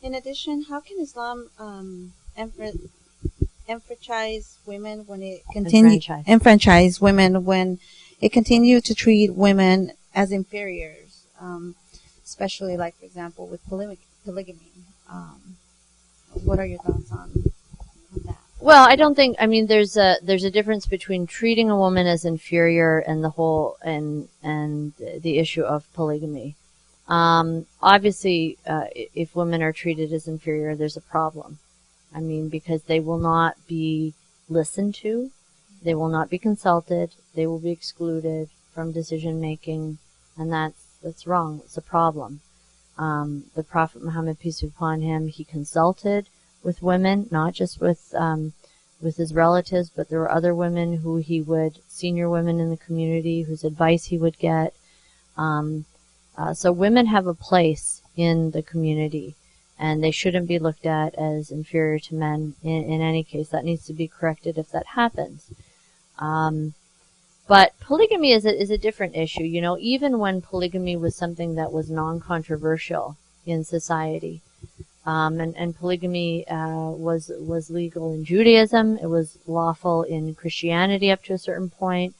In addition, how can Islam enfranchise women when it continue enfranchise women when it continue to treat women as inferiors, especially like for example with polygamy? What are your thoughts on that? Well, I don't think. I mean, there's a difference between treating a woman as inferior and the whole and the issue of polygamy. Obviously, if women are treated as inferior, there's a problem. I mean, because they will not be listened to, they will not be consulted, they will be excluded from decision making, and that's wrong. It's a problem. The Prophet Muhammad, peace be upon him, he consulted with women, not just with his relatives, but there were other women who he would, senior women in the community, whose advice he would get. So women have a place in the community, and they shouldn't be looked at as inferior to men in any case. That needs to be corrected if that happens. But polygamy is a different issue. You know, even when polygamy was something that was non-controversial in society, and polygamy was legal in Judaism, it was lawful in Christianity up to a certain point.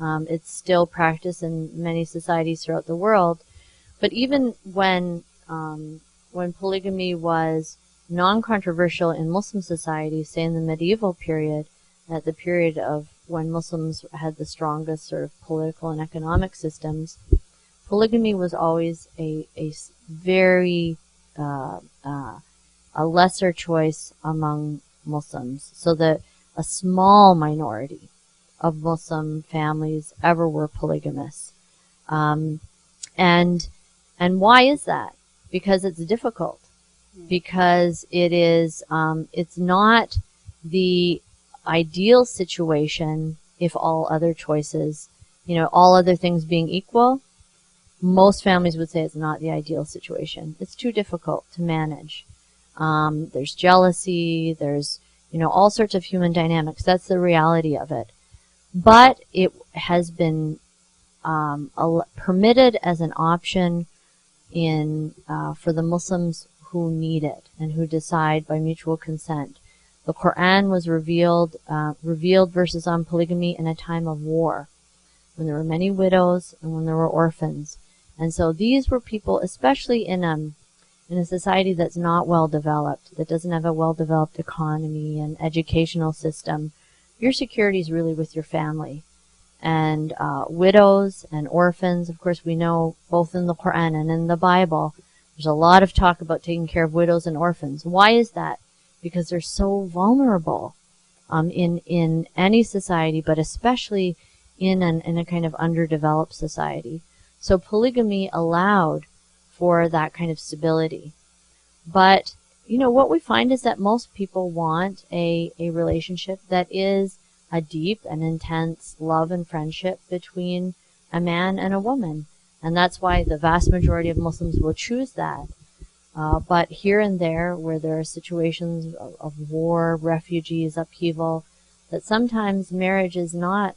It's still practiced in many societies throughout the world. But even when polygamy was non-controversial in Muslim societies, say in the medieval period, at the period of when Muslims had the strongest sort of political and economic systems, polygamy was always a very a lesser choice among Muslims, so that a small minority of Muslim families ever were polygamous. And why is that? Because it's difficult. Because it is, it's not the ideal situation if all other choices, you know, all other things being equal. Most families would say it's not the ideal situation. It's too difficult to manage. There's jealousy, there's, you know, all sorts of human dynamics. That's the reality of it. But it has been permitted as an option in for the Muslims who need it and who decide by mutual consent. The Quran was revealed verses on polygamy in a time of war, when there were many widows and when there were orphans. And so these were people, especially in a society that's not well developed, that doesn't have a well developed economy and educational system. Your security is really with your family. And widows and orphans, of course, we know both in the Quran and in the Bible, there's a lot of talk about taking care of widows and orphans. Why is that? Because they're so vulnerable in any society, but especially in a kind of underdeveloped society. So polygamy allowed for that kind of stability. But, you know, what we find is that most people want a relationship that is a deep and intense love and friendship between a man and a woman. And that's why the vast majority of Muslims will choose that. But here and there, where there are situations of war, refugees, upheaval, that sometimes marriage is not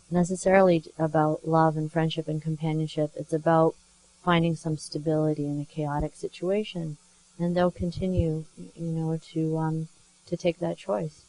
necessarily about love and friendship and companionship. It's about finding some stability in a chaotic situation. And they'll continue, you know, to take that choice.